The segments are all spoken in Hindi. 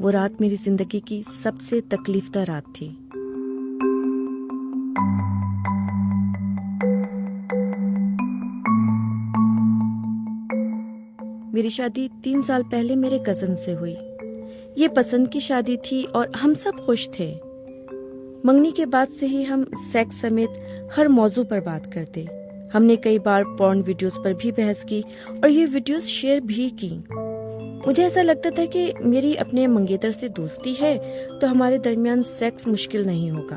वो रात मेरी जिंदगी की सबसे तकलीफदा रात थी। मेरी शादी 3 साल पहले मेरे कजन से हुई। ये पसंद की शादी थी और हम सब खुश थे। मंगनी के बाद से ही हम सेक्स समेत हर मौजू पर बात करते। हमने कई बार पॉर्न वीडियोस पर भी बहस की और ये वीडियोस शेयर भी की। मुझे ऐसा लगता था कि मेरी अपने मंगेतर से दोस्ती है तो हमारे दरमियान सेक्स मुश्किल नहीं होगा।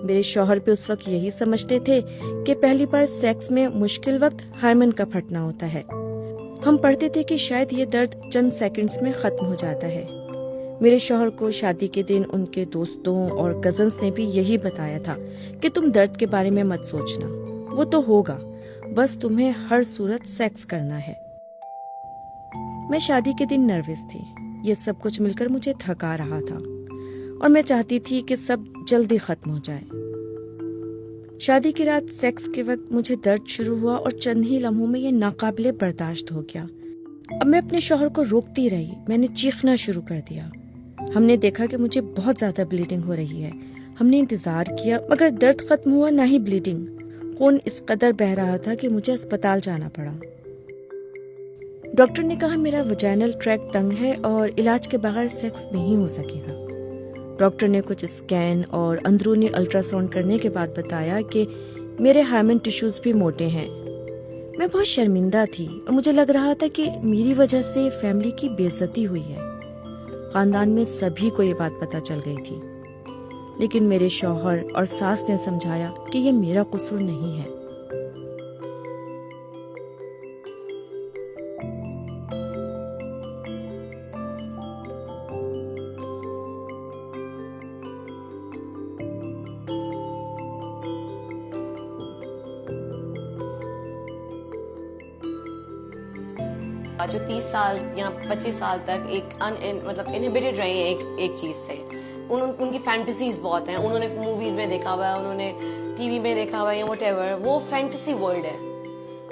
मेरे शौहर भी उस वक्त यही समझते थे कि पहली बार सेक्स में मुश्किल वक्त हार्मोन का फटना होता है। हम पढ़ते थे कि शायद ये दर्द चंद सेकंड्स में खत्म हो जाता है। मेरे शौहर को शादी के दिन उनके दोस्तों और कजन्स ने भी यही बताया था कि तुम दर्द के बारे में मत सोचना, वो तो होगा, बस तुम्हें हर सूरत सेक्स करना है। मैं शादी के दिन नर्वस थी। ये सब कुछ मिलकर मुझे थका रहा था और मैं चाहती थी कि सब जल्दी खत्म हो जाए। शादी की रात सेक्स के वक्त मुझे दर्द शुरू हुआ और चंद ही लम्हों में ये नाकाबिले बर्दाश्त हो गया। अब मैं अपने शौहर को रोकती रही। मैंने चीखना शुरू कर दिया। हमने देखा कि मुझे बहुत ज्यादा ब्लीडिंग हो रही है। हमने इंतजार किया मगर दर्द खत्म हुआ, ना ही ब्लीडिंग। खून इस कदर बह रहा था कि मुझे अस्पताल जाना पड़ा। डॉक्टर ने कहा मेरा वजाइनल ट्रैक तंग है और इलाज के बगैर सेक्स नहीं हो सकेगा। डॉक्टर ने कुछ स्कैन और अंदरूनी अल्ट्रासाउंड करने के बाद बताया कि मेरे हार्मोन टिश्यूज भी मोटे हैं। मैं बहुत शर्मिंदा थी और मुझे लग रहा था कि मेरी वजह से फैमिली की बेइज्जती हुई है। खानदान में सभी को ये बात पता चल गई थी, लेकिन मेरे शौहर और सास ने समझाया कि ये मेरा कसूर नहीं है। जो 30 साल या 25 साल तक मतलब इनहिबिटेड रहे हैं एक चीज से, उनकी फैंटेसीज बहुत हैं। उन्होंने मूवीज में देखा हुआ है, उन्होंने टीवी में देखा हुआ है या व्हाटएवर, वो फैंटेसी वर्ल्ड है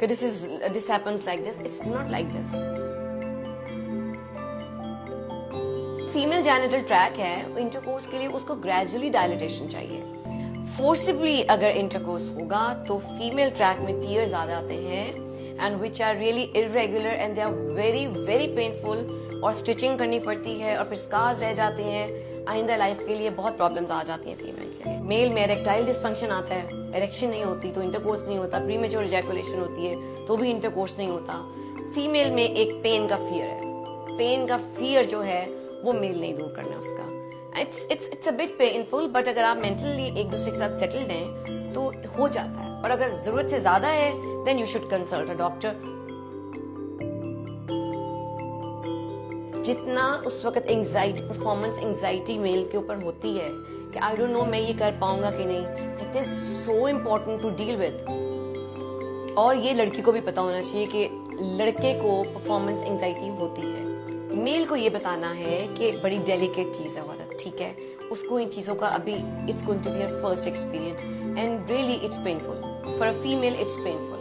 कि this happens like this. It's not like this. Female genital track है, इंटरकोर्स के लिए उसको ग्रेजुअली डायलिटेशन चाहिए। फोर्सिबली अगर इंटरकोर्स होगा तो फीमेल ट्रैक में टीयर्स आ जाते हैं and which are really irregular and they are very very painful, और स्टिचिंग करनी पड़ती है और फिर स्कार्स रह जाते हैं। आइंदा लाइफ के लिए बहुत प्रॉब्लम्स आ जाती हैं फीमेल के लिए। मेल में इरेक्टाइल डिसफंक्शन आता है, इरेक्शन नहीं होती तो इंटरकोर्स नहीं होता, प्रीमेच्योर इजैकुलेशन होती है तो भी इंटरकोर्स नहीं होता। फीमेल में एक पेन का फियर है। पेन का फियर जो है वो मेल नहीं दूर करना उसका। It's a bit painful, but अगर आप मेंटली एक दूसरे के साथ सेटल्ड हैं तो हो जाता है। और अगर जरूरत से ज्यादा है then you should consult a doctor. जितना उस वक्त एंजाइटी, परफॉर्मेंस एंजाइटी मेल के ऊपर होती है कि आई डोंट नो मैं ये कर पाऊंगा कि नहीं, it is so important to deal with. और ये लड़की को भी पता होना चाहिए कि लड़के को परफॉर्मेंस एंजाइटी होती है। मेल को ये बताना है कि बड़ी डेलिकेट चीज है औरत, ठीक है, उसको इन चीजों का अभी it's going to be your first experience and really it's painful for a female, it's painful.